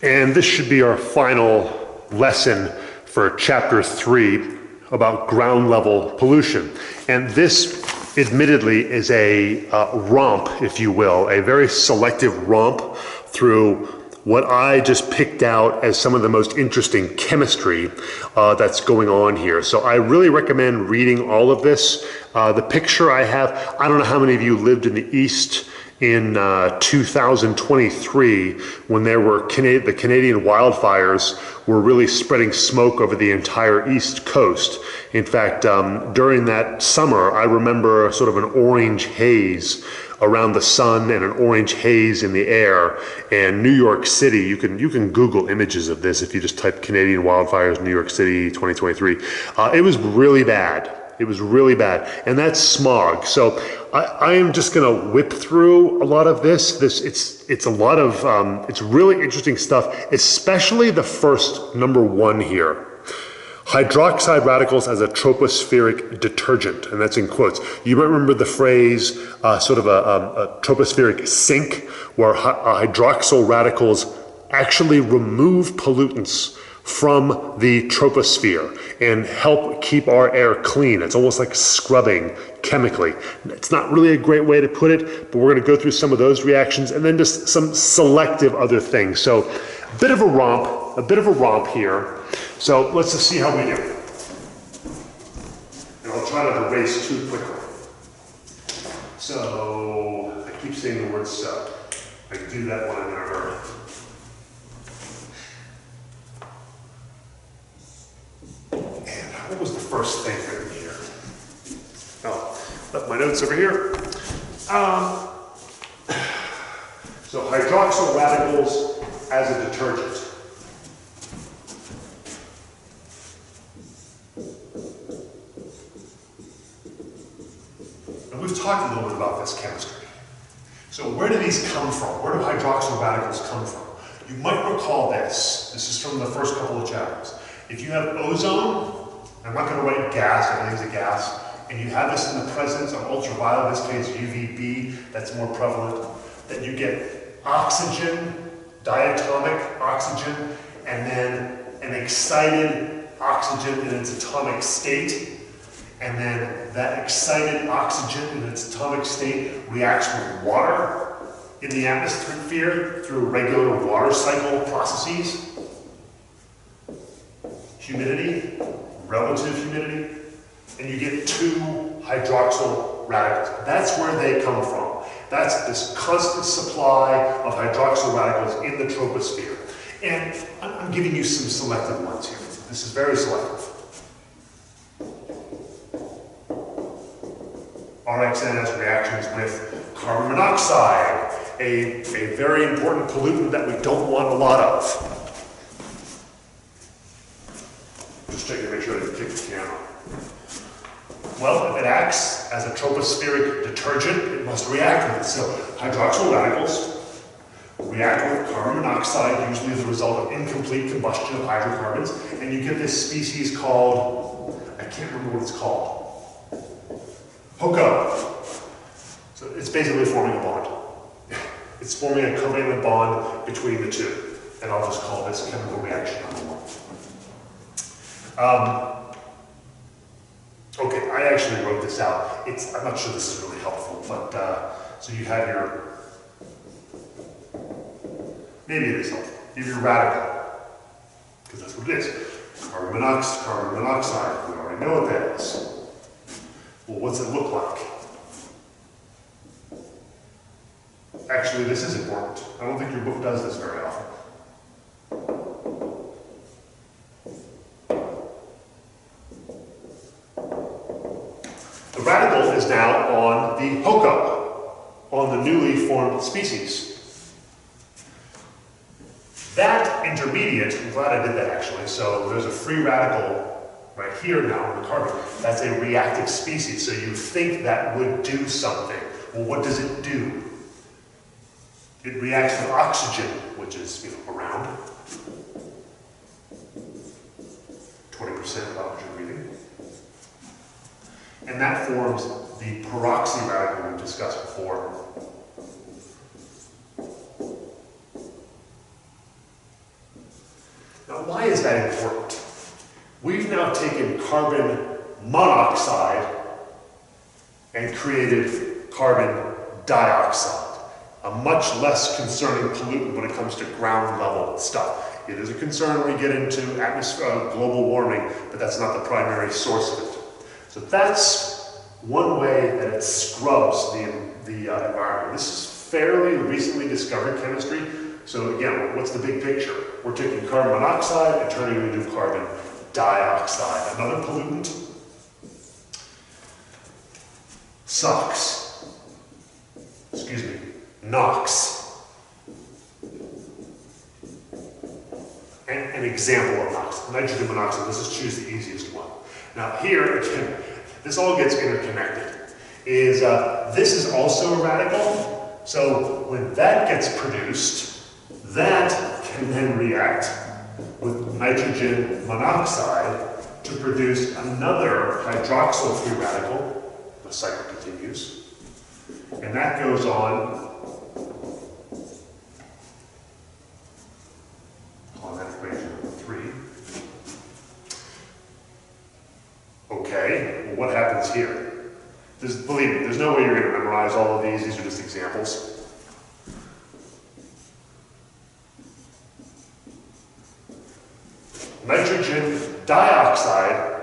And this should be our final lesson for chapter 3 about ground level pollution. And this admittedly is a romp, if you will, a very selective romp through what I just picked out as some of the most interesting chemistry that's going on here. So I really recommend reading all of this. The picture I have, I don't know how many of you lived in the East in 2023 when there were the Canadian wildfires were really spreading smoke over the entire East Coast. In fact, during that summer, I remember sort of an orange haze around the sun and an orange haze in the air. And New York City, you can Google images of this if you just type Canadian wildfires, New York City 2023. It was really bad. It was really bad, and that's smog. So I am just gonna whip through a lot of this. It's a lot of, it's really interesting stuff, especially the first number 1 here. Hydroxide radicals as a tropospheric detergent, and that's in quotes. You might remember the phrase, sort of a tropospheric sink, where hydroxyl radicals actually remove pollutants from the troposphere and help keep our air clean. It's almost like scrubbing chemically. It's not really a great way to put it, but we're gonna go through some of those reactions and then just some selective other things. So a bit of a romp here. So let's just see how we do. And I'll try not to race too quickly. So I keep saying the word so. I can do that when I'm in a hurry. What was the first thing written here? Oh, left my notes over here. So hydroxyl radicals as a detergent. And we've talked a little bit about this chemistry. So where do these come from? Where do hydroxyl radicals come from? You might recall this. This is from the first couple of chapters. If you have ozone, I'm not going to write gas, everything's a gas, and you have this in the presence of ultraviolet, in this case UVB, that's more prevalent, that you get oxygen, diatomic oxygen, and then an excited oxygen in its atomic state, and then that excited oxygen in its atomic state reacts with water in the atmosphere through regular water cycle processes. Humidity, relative humidity, and you get 2 hydroxyl radicals. That's where they come from. That's this constant supply of hydroxyl radicals in the troposphere. And I'm giving you some selective ones here. This is very selective. RXN has reactions with carbon monoxide, a very important pollutant that we don't want a lot of. Just checking to make sure I didn't kick the camera. Well, if it acts as a tropospheric detergent, it must react with it. So hydroxyl radicals react with carbon monoxide, usually as a result of incomplete combustion of hydrocarbons, and you get this species called, I can't remember what it's called, HOCO. So it's basically forming a bond. It's forming a covalent bond between the two, and I'll just call this chemical reaction number 1. Okay, I actually wrote this out. I'm not sure this is really helpful, but so you have your, maybe it is helpful. You have your radical, because that's what it is. Carbon monoxide, we already know what that is. Well, what's it look like? Actually, this is important. I don't think your book does this very often. The radical is now on the HOCO, on the newly formed species. That intermediate, I'm glad I did that actually, so there's a free radical right here now on the carbon. That's a reactive species, so you think that would do something. Well, what does it do? It reacts with oxygen, which is around 20% of oxygen breathing. And that forms the peroxy radical we discussed before. Now, why is that important? We've now taken carbon monoxide and created carbon dioxide, a much less concerning pollutant when it comes to ground level stuff. It is a concern when we get into global warming, but that's not the primary source of it. So that's one way that it scrubs the environment. This is fairly recently discovered chemistry. So again, what's the big picture? We're taking carbon monoxide and turning it into carbon dioxide, another pollutant. NOx. An example of NOx, nitrogen monoxide. Let's just choose the easiest one. Now here, again, this all gets interconnected. This is also a radical. So when that gets produced, that can then react with nitrogen monoxide to produce another hydroxyl free radical. The cycle continues. And that goes on that equation number 3. Okay, well, what happens here? Believe me, there's no way you're going to memorize all of these. These are just examples. Nitrogen dioxide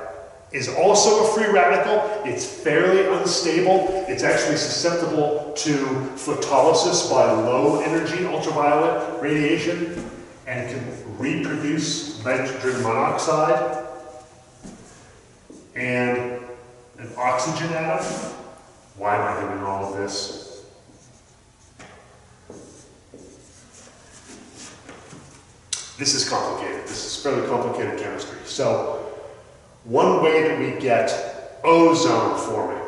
is also a free radical. It's fairly unstable. It's actually susceptible to photolysis by low energy ultraviolet radiation, and it can reproduce nitrogen monoxide and an oxygen atom. Why am I doing all of this? This is complicated. This is fairly complicated chemistry. So, one way that we get ozone forming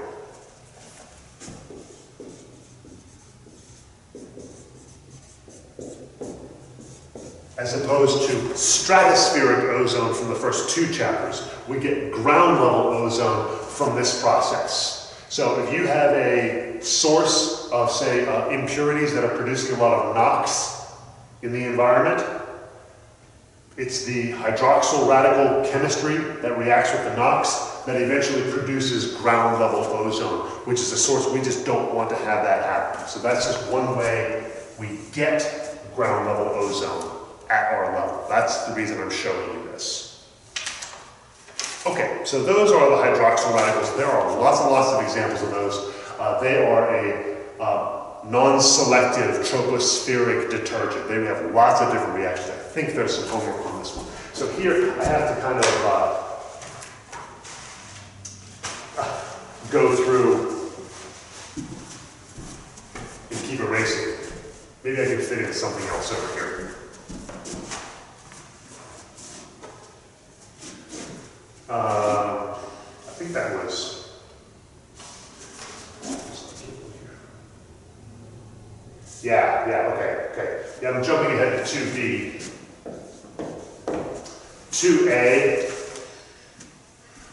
as opposed to stratospheric ozone from the first 2 chapters, we get ground level ozone from this process. So if you have a source of, say, impurities that are producing a lot of NOx in the environment, it's the hydroxyl radical chemistry that reacts with the NOx that eventually produces ground level ozone, which is a source we just don't want to have that happen. So that's just one way we get ground level ozone at our level. That's the reason I'm showing you this. Okay, so those are the hydroxyl radicals. There are lots and lots of examples of those. They are a non-selective tropospheric detergent. They have lots of different reactions. I think there's some homework on this one. So here I have to kind of go through and keep erasing. Maybe I can fit in something else over here. I think that was. Okay. Yeah, I'm jumping ahead to 2B. 2A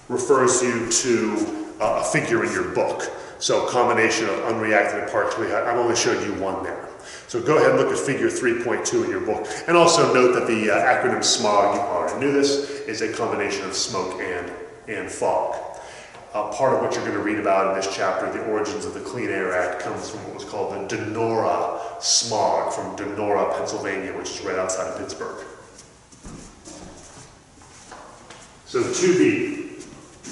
refers you to a figure in your book. So a combination of unreacted and partially, I'm only showing you one there. So go ahead and look at figure 3.2 in your book. And also note that the acronym SMOG, you already knew this, is a combination of smoke and fog. Part of what you're going to read about in this chapter, the origins of the Clean Air Act, comes from what was called the Donora smog from Donora, Pennsylvania, which is right outside of Pittsburgh. So 2B,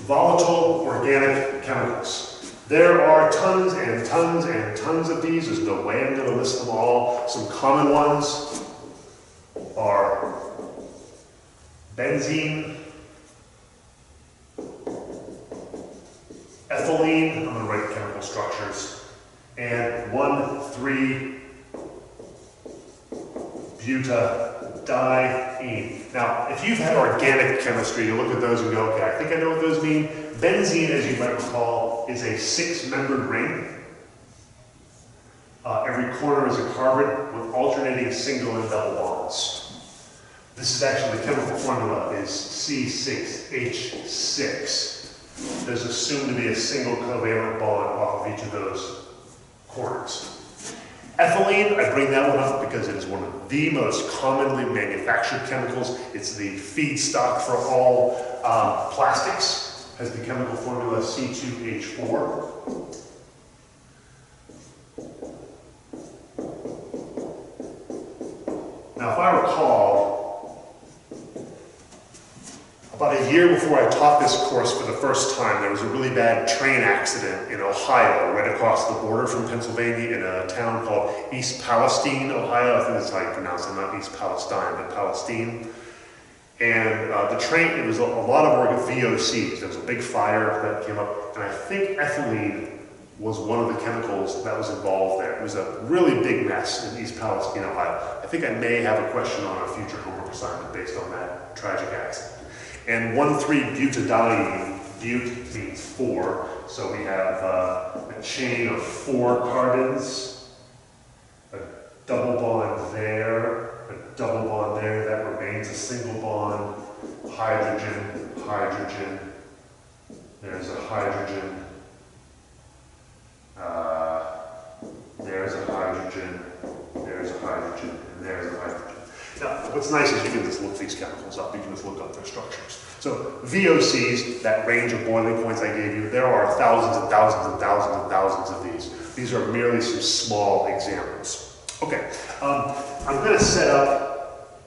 volatile organic chemicals. There are tons and tons and tons of these. There's no way I'm going to list them all. Some common ones are benzene, ethylene, I'm going to write chemical structures, and 1,3-butadiene. Now, if you've had organic chemistry, you look at those and go, okay, I think I know what those mean. Benzene, as you might recall, is a 6-membered ring. Every corner is a carbon with alternating single and double bonds. This is actually, the chemical formula is C6H6. There's assumed to be a single covalent bond off of each of those corners. Ethylene, I bring that one up because it is one of the most commonly manufactured chemicals. It's the feedstock for all plastics. Has the chemical formula C2H4. Now, if I recall, about a year before I taught this course for the first time, there was a really bad train accident in Ohio, right across the border from Pennsylvania, in a town called East Palestine, Ohio. I think that's how you pronounce it, not East Palestine, but Palestine. And the train, it was a lot of VOCs. There was a big fire that came up, and I think ethylene was one of the chemicals that was involved there. It was a really big mess in East Palestine, Ohio. I think I may have a question on a future homework assignment based on that tragic accident. And 1,3-butadiene, but means 4, so we have a chain of 4 carbons, a double bond there, a double bond there, that remains a single bond, hydrogen, hydrogen, there's a hydrogen, there's a hydrogen, there's a hydrogen, and there's a hydrogen. Now, what's nice is you can just look these chemicals up, you can just look up their structures. So VOCs, that range of boiling points I gave you, there are thousands and thousands and thousands and thousands of these. These are merely some small examples. Okay, I'm going to set up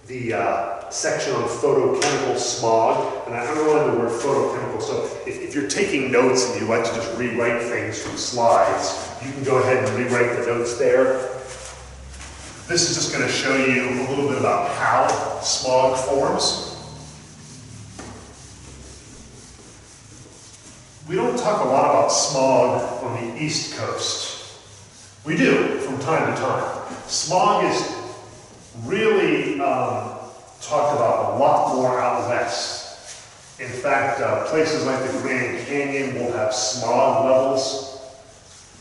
the section on photochemical smog, and I underline the word photochemical, so if you're taking notes and you like to just rewrite things from slides, you can go ahead and rewrite the notes there. This is just going to show you a little bit about how smog forms. We don't talk a lot about smog on the East Coast. We do from time to time. Smog is really talked about a lot more out west. In fact, places like the Grand Canyon will have smog levels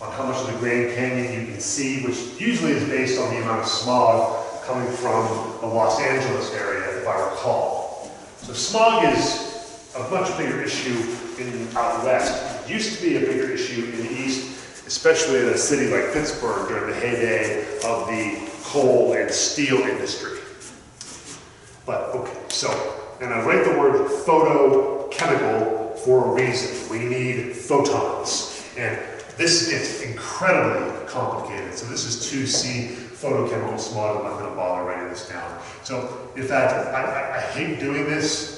on how much of the Grand Canyon you can see, which usually is based on the amount of smog coming from the Los Angeles area, if I recall. So smog is a much bigger issue out west. It used to be a bigger issue in the east, especially in a city like Pittsburgh during the heyday of the coal and steel industry. But okay, so, and I write the word photochemical for a reason. We need photons. And this gets incredibly complicated. So this is 2C photochemical smog. I'm not going to bother writing this down. So in fact, I hate doing this.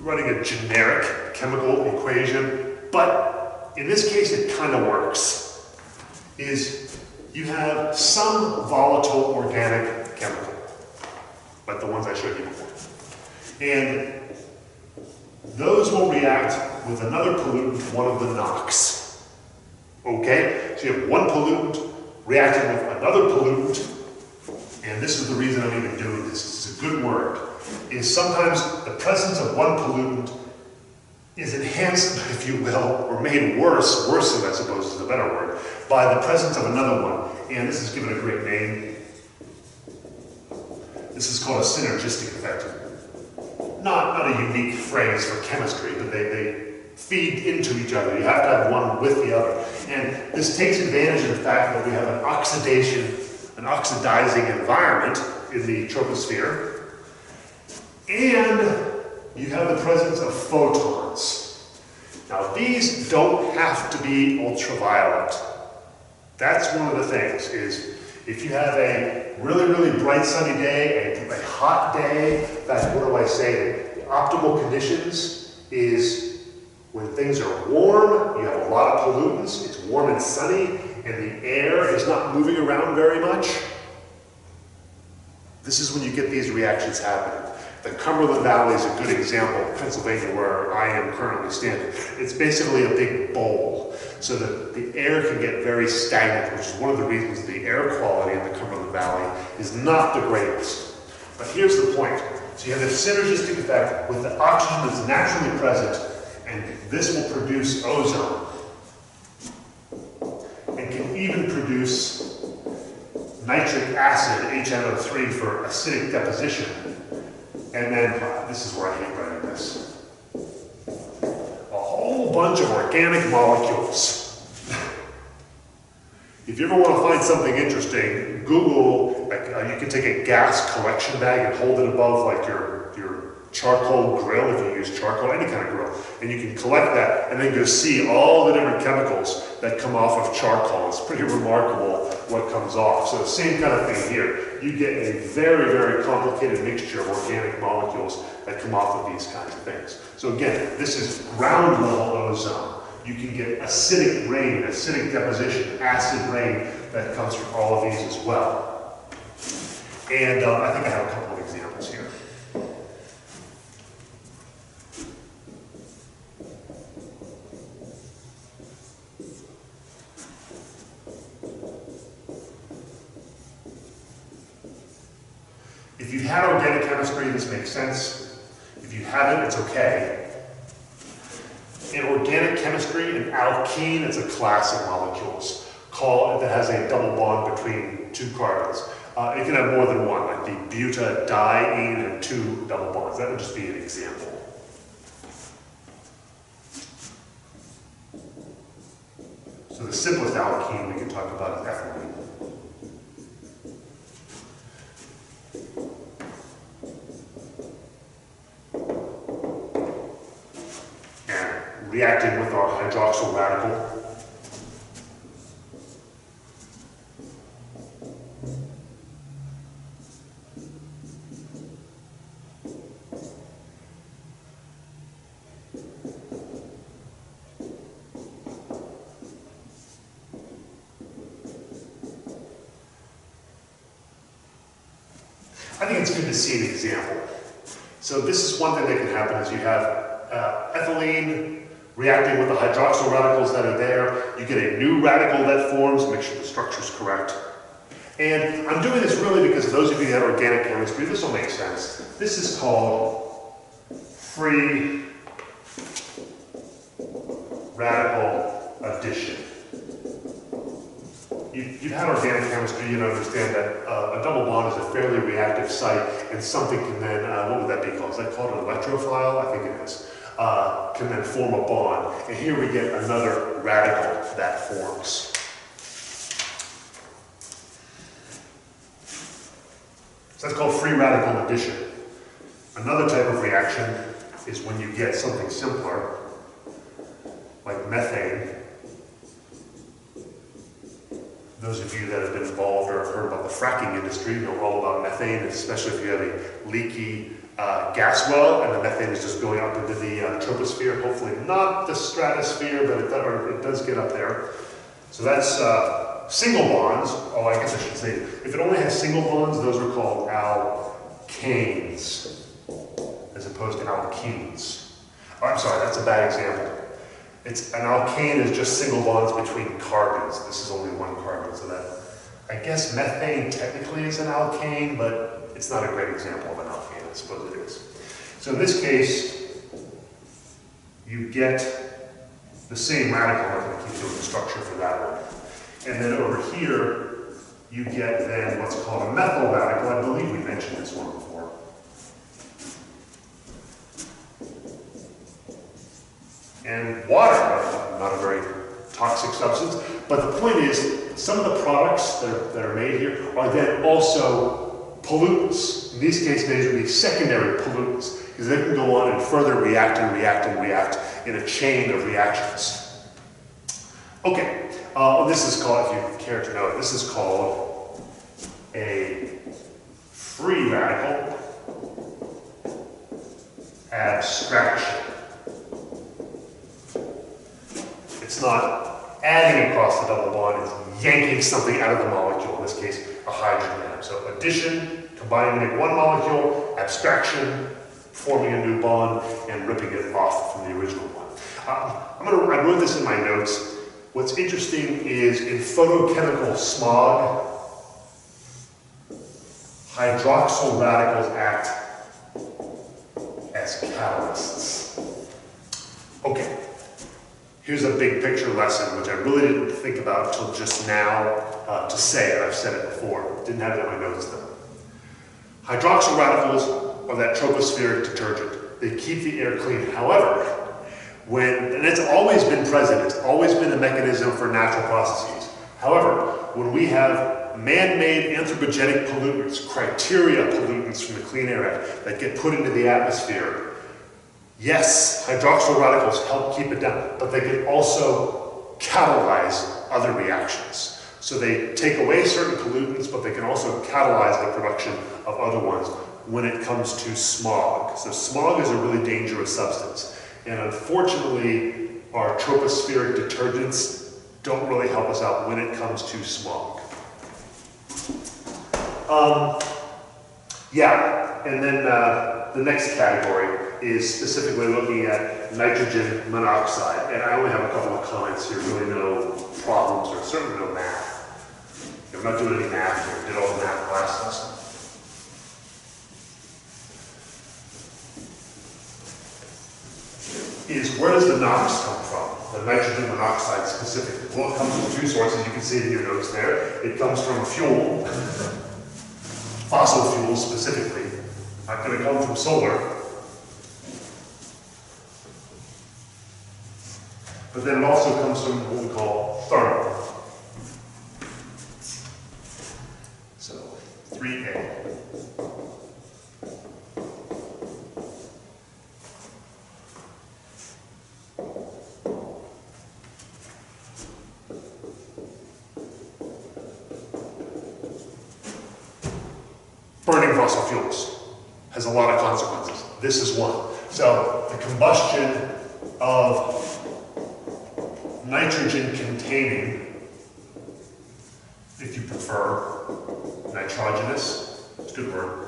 Running a generic chemical equation, but in this case it kind of works. Is you have some volatile organic chemical, like the ones I showed you before. And those will react with another pollutant, one of the NOx. Okay? So you have one pollutant reacting with another pollutant, and this is the reason I'm even doing this. This is a good word. Is sometimes the presence of one pollutant is enhanced, if you will, or made worse than I suppose is a better word, by the presence of another one. And this is given a great name. This is called a synergistic effect. Not a unique phrase for chemistry, but they feed into each other. You have to have one with the other. And this takes advantage of the fact that we have an oxidizing environment in the troposphere. And you have the presence of photons. Now these don't have to be ultraviolet. That's one of the things, is if you have a really, really bright sunny day, a hot day, in fact, what do I say? The optimal conditions is when things are warm, you have a lot of pollutants, it's warm and sunny, and the air is not moving around very much. This is when you get these reactions happening. The Cumberland Valley is a good example of Pennsylvania, where I am currently standing. It's basically a big bowl, so that the air can get very stagnant, which is one of the reasons the air quality in the Cumberland Valley is not the greatest. But here's the point. So you have this synergistic effect with the oxygen that's naturally present, and this will produce ozone, and can even produce nitric acid, HNO3, for acidic deposition. And then, this is where I hate writing this, a whole bunch of organic molecules. If you ever want to find something interesting, Google, you can take a gas collection bag and hold it above like your charcoal grill, if you use charcoal, any kind of grill, and you can collect that and then go see all the different chemicals that come off of charcoal. It's pretty remarkable what comes off. So same kind of thing here. You get a very, very complicated mixture of organic molecules that come off of these kinds of things. So again, this is ground level ozone. You can get acidic rain, acidic deposition, acid rain that comes from all of these as well. And I think I have a couple of examples here. If you've had organic chemistry, this makes sense. If you haven't, it's okay. In organic chemistry, an alkene is a class of molecules that has a double bond between two carbons. It can have more than one, like the butadiene and two double bonds. That would just be an example. So the simplest alkene we can talk about is ethylene. Reacting with our hydroxyl radical. I think it's good to see an example. So this is one thing that can happen is you have ethylene reacting with the hydroxyl radicals that are there. You get a new radical that forms, make sure the structure is correct. And I'm doing this really because those of you that have organic chemistry, this will make sense. This is called free radical addition. You've had organic chemistry, you understand that a double bond is a fairly reactive site, and something can then, what would that be called? Is that called an electrophile? I think it is. Can then form a bond. And here we get another radical that forms. So that's called free radical addition. Another type of reaction is when you get something simpler, like methane. Those of you that have been involved or have heard about the fracking industry know all about methane, especially if you have a leaky gas well and the methane is just going up into the troposphere, hopefully not the stratosphere, but it does get up there. So that's single bonds. Oh, I guess I should say, if it only has single bonds, those are called alkanes, as opposed to alkenes. Oh, I'm sorry, that's a bad example. An alkane is just single bonds between carbons. This is only one carbon, so that, I guess methane technically is an alkane, but it's not a great example of an alkane, I suppose it is. So in this case, you get the same radical. I'm going to keep doing the structure for that one. And then over here, you get then what's called a methyl radical. I believe we mentioned this one before. And water, not a very toxic substance, but the point is, some of the products that are made here are then also pollutants. In these case, these would be secondary pollutants, because they can go on and further react and react and react in a chain of reactions. Okay, this is called, if you care to know, this is called a free radical abstraction. It's not adding across the double bond, it's yanking something out of the molecule, in this case, a hydrogen atom. So addition, combining to make one molecule, abstraction, forming a new bond, and ripping it off from the original one. I wrote this in my notes. What's interesting is in photochemical smog, hydroxyl radicals act as catalysts. Okay. Here's a big picture lesson, which I really didn't think about until just now to say it. I've said it before. Didn't have it in my notes though. Hydroxyl radicals are that tropospheric detergent. They keep the air clean. However, And it's always been present, it's always been a mechanism for natural processes. However, when we have man-made anthropogenic pollutants, criteria pollutants from the Clean Air Act that get put into the atmosphere, yes, hydroxyl radicals help keep it down, but they can also catalyze other reactions. So they take away certain pollutants, but they can also catalyze the production of other ones when it comes to smog. So smog is a really dangerous substance. And unfortunately, our tropospheric detergents don't really help us out when it comes to smog. And then the next category is specifically looking at nitrogen monoxide. And I only have a couple of comments here, really no problems or certainly no math. I'm not doing any math here, did all the math last lesson. Is where does the NOx come from? The nitrogen monoxide specifically. Well, it comes from two sources, you can see it in your notes there. It comes from fuel, fossil fuels specifically. Not going to come from solar. But then it also comes from what we call thermal. So, 3A. Burning fossil fuels has a lot of consequences. This is one. So the combustion of nitrogen containing, if you prefer, nitrogenous, it's a good word.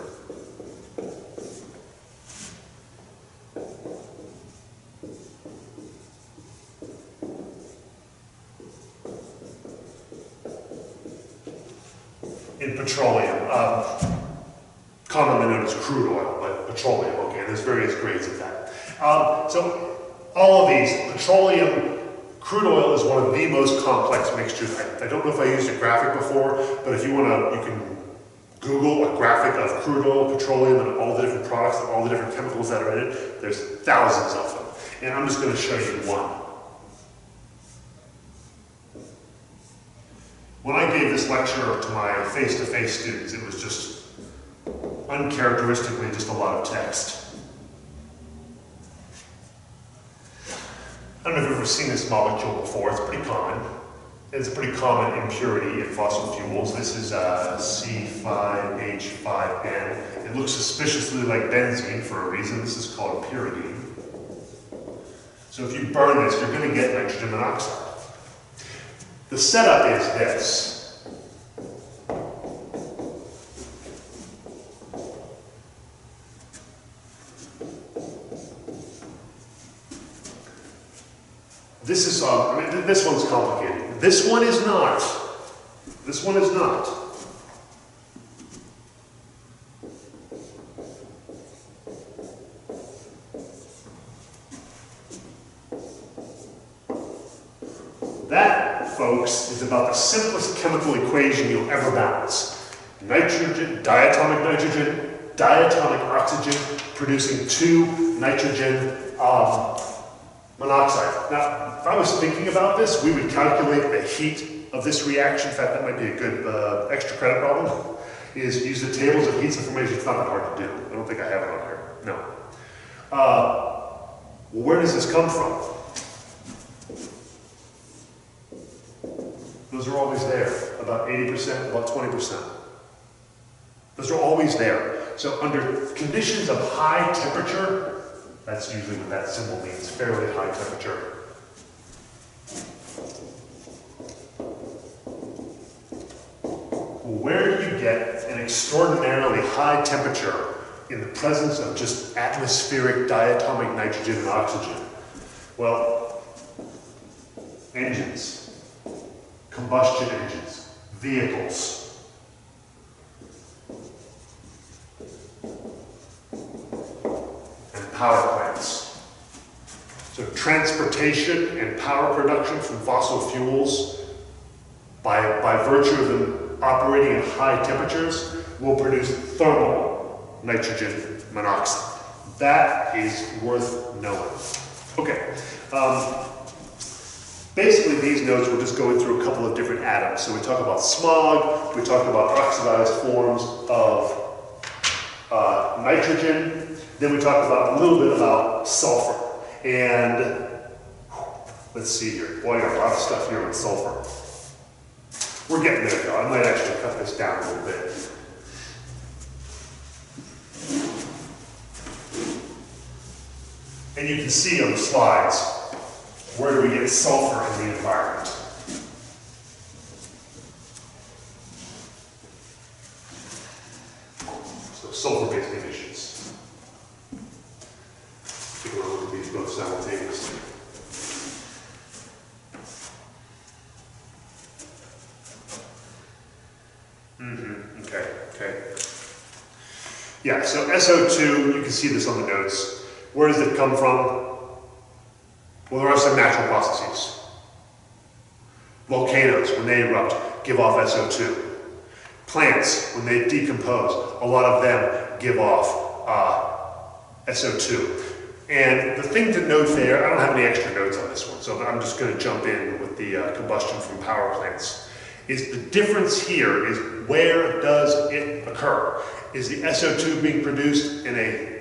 In petroleum, commonly known as crude oil, but petroleum, okay, there's various grades of that. So all of these, petroleum, crude oil is one of the most complex mixtures. I don't know if I used a graphic before, but if you want to, you can Google a graphic of crude oil, petroleum, and all the different products and all the different chemicals that are in it. There's thousands of them. And I'm just going to show you one. When I gave this lecture to my face-to-face students, it was just uncharacteristically just a lot of text. I don't know if you've ever seen this molecule before. It's pretty common. It's a pretty common impurity in fossil fuels. This is C5H5N. It looks suspiciously like benzene for a reason. This is called pyridine. So if you burn this, you're going to get nitrogen monoxide. The setup is this. This is, this one's complicated. This one is not. This one is not. That, folks, is about the simplest chemical equation you'll ever balance. Nitrogen, diatomic nitrogen, diatomic oxygen, producing 2 nitrogen monoxide. Now, if I was thinking about this, we would calculate the heat of this reaction. In fact, that might be a good extra credit problem, is use the tables of heats and formations. It's not that hard to do. I don't think I have it on here. No. Where does this come from? Those are always there. About 80%, about 20%. Those are always there. So under conditions of high temperature, that's usually what that symbol means, fairly high temperature. Where do you get an extraordinarily high temperature in the presence of just atmospheric diatomic nitrogen and oxygen? Well, engines, combustion engines, vehicles. Power plants. So transportation and power production from fossil fuels, by virtue of them operating at high temperatures, will produce thermal nitrogen monoxide. That is worth knowing. Okay. Basically, these notes we're just going through a couple of different atoms. So we talk about smog, we talk about oxidized forms of nitrogen, then we talk about a little bit about sulfur. And let's see here. Boy, I got a lot of stuff here on sulfur. We're getting there though. I might actually cut this down a little bit. And you can see on the slides, where do we get sulfur in the environment? So sulfur-based emissions. Take a look at these both simultaneously. Okay. Yeah, so SO2, you can see this on the notes. Where does it come from? Well, there are some natural processes. Volcanoes, when they erupt, give off SO2. Plants, when they decompose, a lot of them give off SO2. And the thing to note there, I don't have any extra notes on this one, so I'm just going to jump in with the combustion from power plants, is the difference here is where does it occur? Is the SO2 being produced in a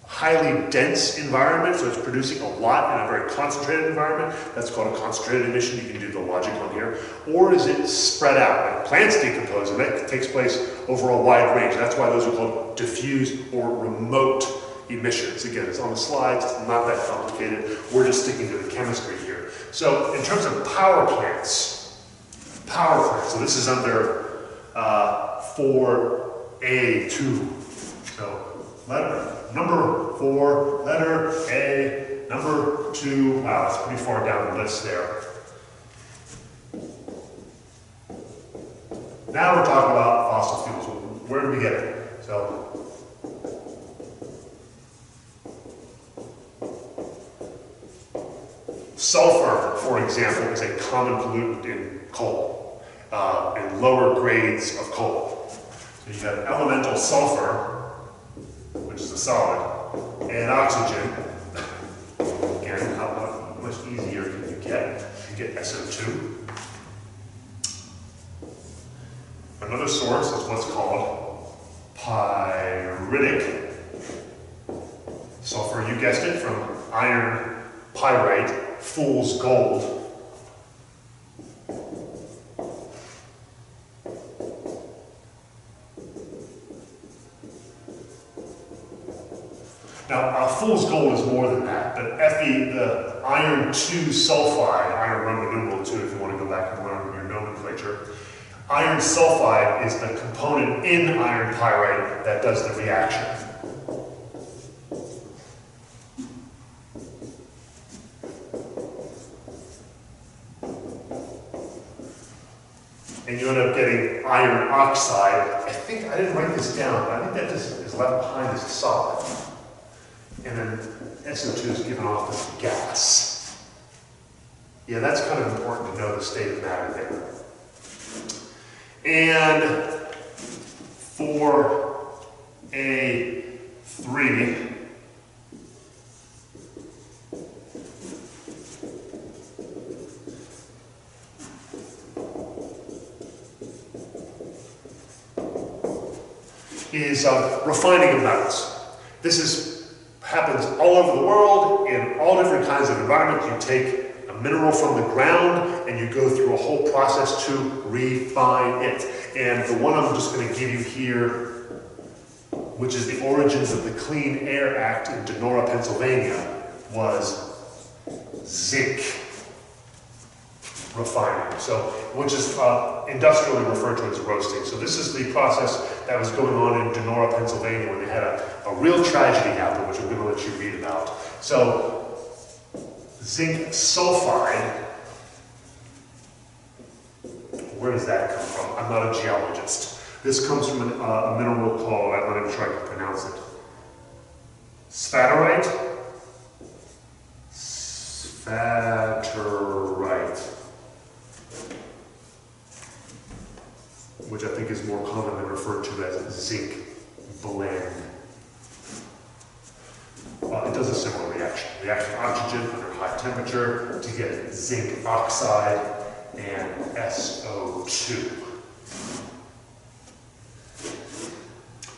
highly dense environment, so it's producing a lot in a very concentrated environment? That's called a concentrated emission. You can do the logic on here. Or is it spread out? Like plants decompose, and that takes place over a wide range. That's why those are called diffuse or remote emissions. Again, it's on the slides. It's not that complicated. We're just sticking to the chemistry here. So in terms of power plants, so this is under 4A2. So number 4, letter A, number 2. Wow, that's pretty far down the list there. Now we're talking about fossil fuels. Where do we get it? So, sulfur, for example, is a common pollutant in coal, in lower grades of coal. So you have elemental sulfur, which is a solid, and oxygen. Again, how much easier can you get? You get SO2. Another source is what's called pyritic sulfur. You guessed it, from iron pyrite, fool's gold. Now, fool's gold is more than that, but Fe, the iron 2 sulfide, iron Roman numeral 2 if you want to go back and learn your nomenclature, iron sulfide is the component in iron pyrite that does the reaction. And you end up getting iron oxide. I think, I didn't write this down, but I think that just is left behind as a solid. And then SO2 is given off as gas. Yeah, that's kind of important to know the state of matter there. And for A3, is refining of metals. This happens all over the world in all different kinds of environments. You take a mineral from the ground and you go through a whole process to refine it. And the one I'm just going to give you here, which is the origins of the Clean Air Act in Donora, Pennsylvania, was zinc refining, so which is industrially referred to as roasting. So this is the process that was going on in Donora, Pennsylvania, when they had a real tragedy happen, which I'm going to let you read about. So zinc sulfide, where does that come from? I'm not a geologist. This comes from a mineral called, I'm not even sure I can pronounce it, sphalerite? Sphalerite. Which I think is more commonly referred to as zinc blende. It does a similar reaction. reaction. React oxygen under high temperature to get zinc oxide and SO2.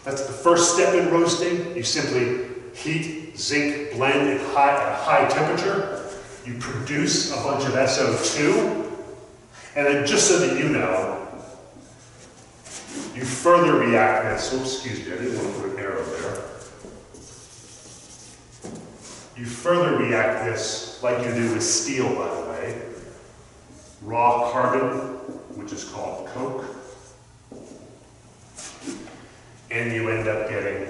That's the first step in roasting. You simply heat zinc blend at a high temperature. You produce a bunch of SO2. And then just so that you know, you further react this. Oops, excuse me, I didn't want to put an arrow there. You further react this like you do with steel, by the way. Raw carbon, which is called coke. And you end up getting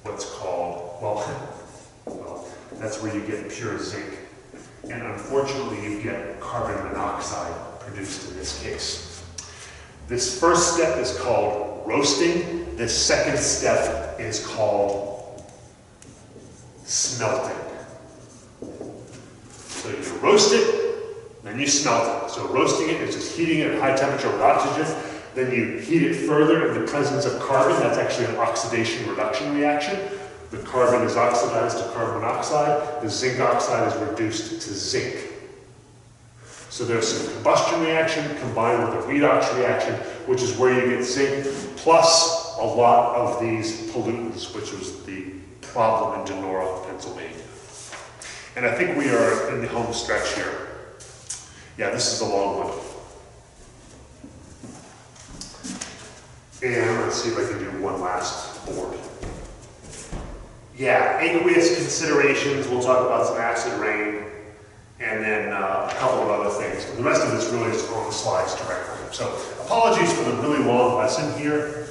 what's called, well, that's where you get pure zinc. And unfortunately, you get carbon monoxide produced in this case. This first step is called roasting. This second step is called smelting. So you roast it, then you smelt it. So roasting it is just heating it at high temperature with oxygen. Then you heat it further in the presence of carbon. That's actually an oxidation reduction reaction. The carbon is oxidized to carbon monoxide. The zinc oxide is reduced to zinc. So there's some combustion reaction combined with a redox reaction, which is where you get zinc, plus a lot of these pollutants, which was the problem in Donora, Pennsylvania. And I think we are in the home stretch here. Yeah, this is a long one. And let's see if I can do one last board. Yeah, aqueous considerations. We'll talk about some acid rain, and then a couple of other things. And the rest of this really is on the slides directly. So apologies for the really long lesson here.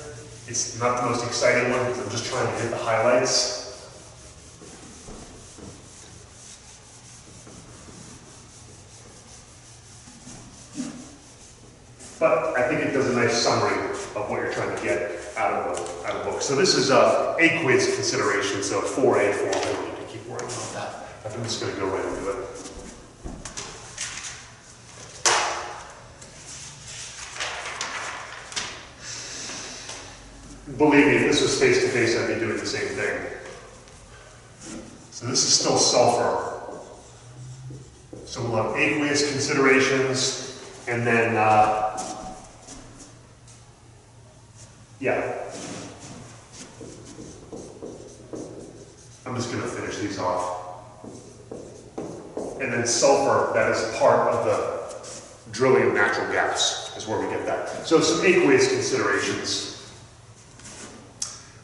It's not the most exciting one because I'm just trying to hit the highlights. But I think it does a nice summary of what you're trying to get out of the book. So this is aqueous consideration, so 4A, 4B. We don't need to keep worrying about that. I'm just going to go right into it. Believe me, if this was face-to-face, I'd be doing the same thing. So this is still sulfur. So we'll have aqueous considerations, and then yeah. I'm just going to finish these off. And then sulfur, that is part of the drilling of natural gas, is where we get that. So some aqueous considerations.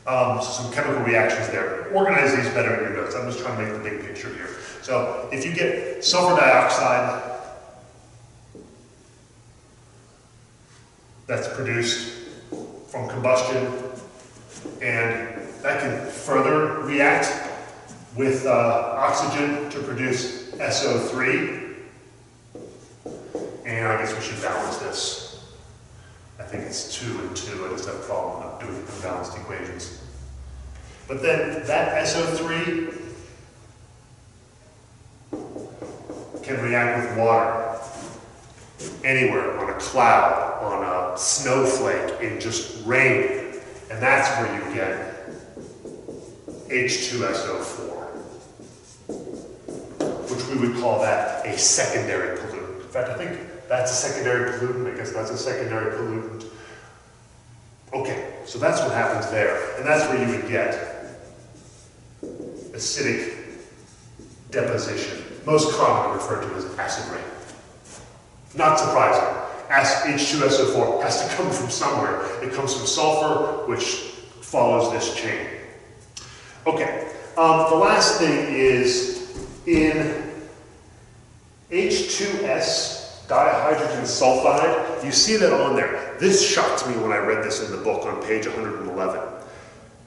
So some chemical reactions there. Organize these better in your notes. I'm just trying to make the big picture here. So if you get sulfur dioxide, that's produced from combustion, and that can further react with oxygen to produce SO3. And I guess we should balance this. I think it's 2 and 2. I just have a problem not doing unbalanced equations. But then that SO3 can react with water anywhere, on a cloud, on a snowflake, in just rain. And that's where you get H2SO4, which we would call that a secondary pollutant. In fact, I think that's a secondary pollutant. I guess that's a secondary pollutant. Okay, so that's what happens there. And that's where you would get acidic deposition, most commonly referred to as acid rain. Not surprising. H2SO4 has to come from somewhere. It comes from sulfur, which follows this chain. Okay, the last thing is in H2S, dihydrogen sulfide, you see that on there. This shocked me when I read this in the book on page 111.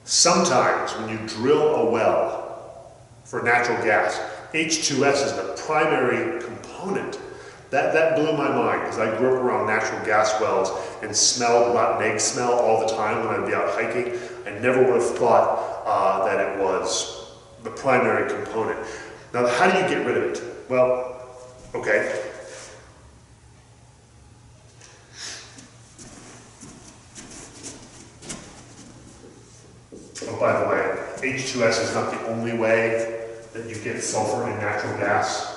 Sometimes when you drill a well for natural gas, H2S is the primary component. That blew my mind because I grew up around natural gas wells and smelled rotten egg smell all the time when I'd be out hiking. I never would have thought that it was the primary component. Now, how do you get rid of it? Well, okay. Oh, by the way, H2S is not the only way that you get sulfur in natural gas?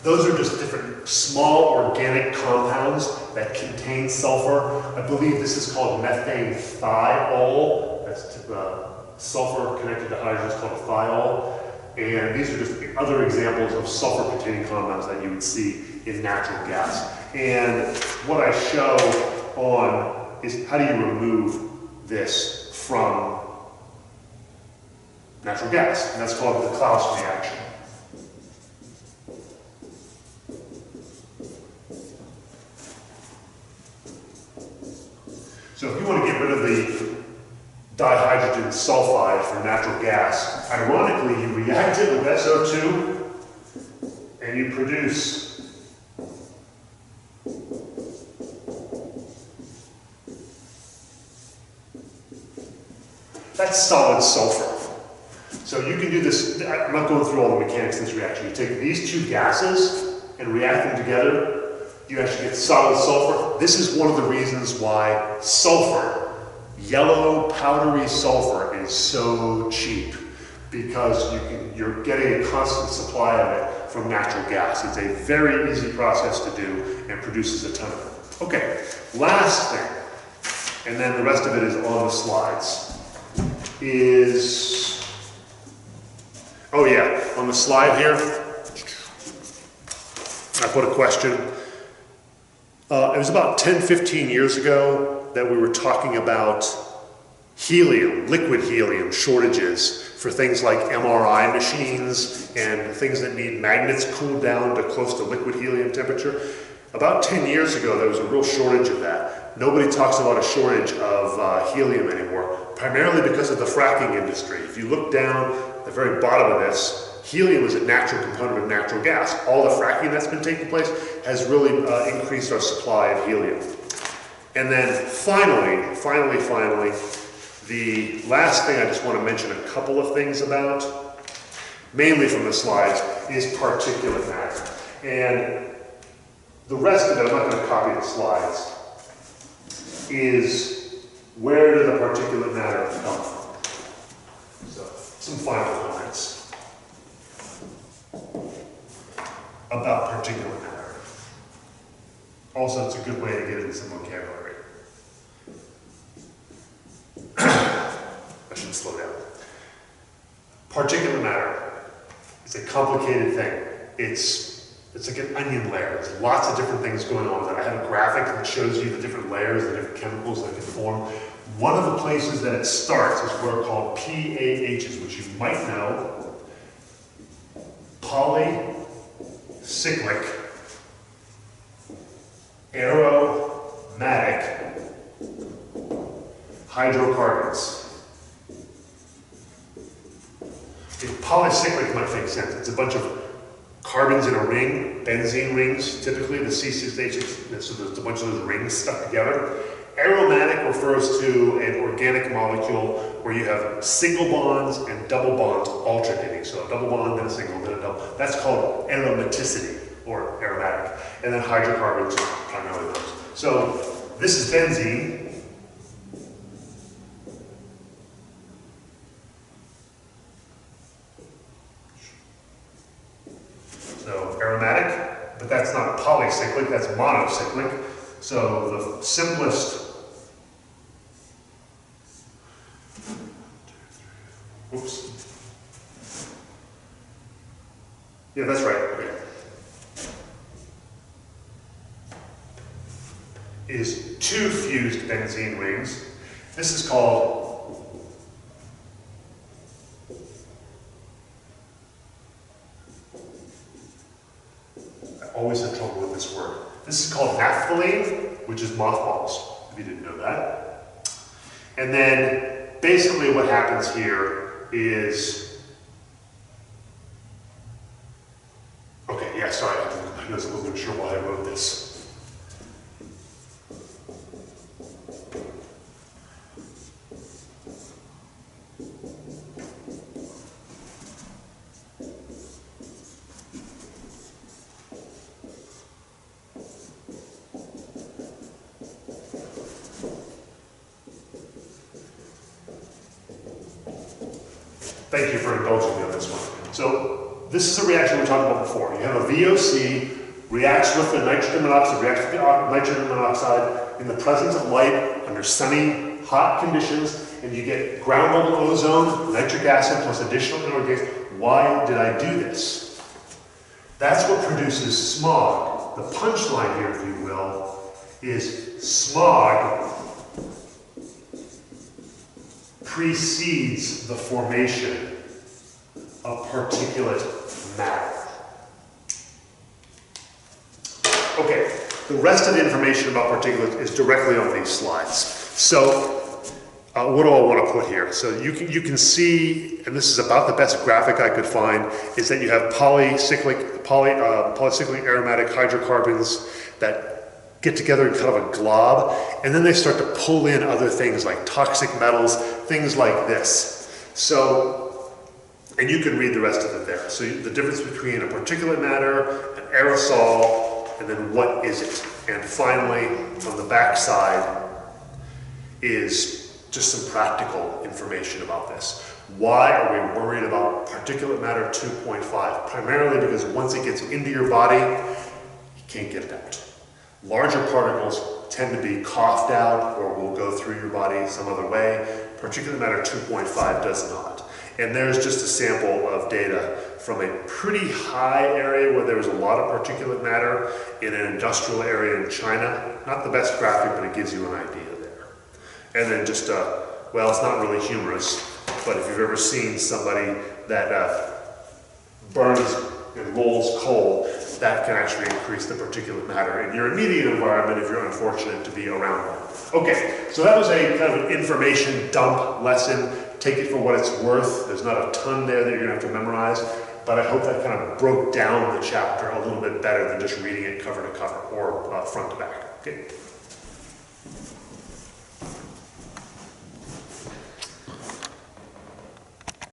Those are just different small organic compounds that contain sulfur. I believe this is called methane thiol. That's sulfur connected to hydrogen is called thiol. And these are just other examples of sulfur-containing compounds that you would see in natural gas. And what I show on is how do you remove this from natural gas? And that's called the Claus reaction. So if you want to get rid of the dihydrogen sulfide from natural gas, ironically you react it with SO2 and you produce that's solid sulfur. So you can do this, I'm not going through all the mechanics of this reaction. You take these two gases and react them together, you actually get solid sulfur. This is one of the reasons why sulfur, yellow powdery sulfur, is so cheap, because you're getting a constant supply of it from natural gas. It's a very easy process to do and produces a ton of it. Okay, last thing, and then the rest of it is on the slides, is, oh yeah, on the slide here, I put a question. It was about 10, 15 years ago that we were talking about helium, liquid helium shortages for things like MRI machines and things that need magnets cooled down to close to liquid helium temperature. About 10 years ago, there was a real shortage of that. Nobody talks about a shortage of helium anymore, primarily because of the fracking industry. If you look down at the very bottom of this, helium is a natural component of natural gas. All the fracking that's been taking place has really increased our supply of helium. And then finally, the last thing I just want to mention a couple of things about, mainly from the slides, is particulate matter. And the rest of it, I'm not going to copy the slides, is where did the particulate matter come from? So, some final comments about particulate matter. Also, it's a good way to get into some vocabulary. I should slow down. Particulate matter is a complicated thing. It's like an onion layer. There's lots of different things going on with it. I have a graphic that shows you the different layers, the different chemicals that can form. One of the places that it starts is what are called PAHs, which you might know. Polycyclic aromatic hydrocarbons. If polycyclic might make sense, it's a bunch of carbons in a ring, benzene rings, typically the C6H, so there's a bunch of those rings stuck together. Aromatic refers to an organic molecule where you have single bonds and double bonds alternating. So a double bond, then a single, then a double. That's called aromaticity, or aromatic. And then hydrocarbons are primarily those. So this is benzene. So aromatic, but that's not polycyclic, that's monocyclic. So the simplest, oops. Yeah, that's right, okay. Is two fused benzene rings. This is called I always have trouble with this word. This is called naphthalene, which is mothballs, if you didn't know that. And then basically what happens here is, okay, yeah, sorry, I wasn't sure why I wrote this. Thank you for indulging me on this one. So this is a reaction we talked about before. You have a VOC, reacts with the nitrogen monoxide, reacts with the nitrogen monoxide in the presence of light under sunny, hot conditions, and you get ground level ozone, nitric acid, plus additional inorganic gas. Why did I do this? That's what produces smog. The punchline here, if you will, is smog precedes the formation of particulate matter. Okay, the rest of the information about particulate is directly on these slides. So, what do I want to put here? So you can see, and this is about the best graphic I could find, is that you have polycyclic aromatic hydrocarbons that get together in kind of a glob, and then they start to pull in other things like toxic metals, things like this. So, and you can read the rest of it there. So the difference between a particulate matter, an aerosol, and then what is it? And finally, on the back side is just some practical information about this. Why are we worried about particulate matter 2.5? Primarily because once it gets into your body, you can't get it out. Larger particles tend to be coughed out or will go through your body some other way. Particulate matter 2.5 does not. And there's just a sample of data from a pretty high area where there was a lot of particulate matter in an industrial area in China. Not the best graphic, but it gives you an idea there. And then just, well, it's not really humorous, but if you've ever seen somebody that burns and rolls coal, that can actually increase the particulate matter in your immediate environment if you're unfortunate to be around one. Okay, so that was a kind of an information dump lesson. Take it for what it's worth. There's not a ton there that you're gonna have to memorize, but I hope that kind of broke down the chapter a little bit better than just reading it cover to cover or front to back. Okay.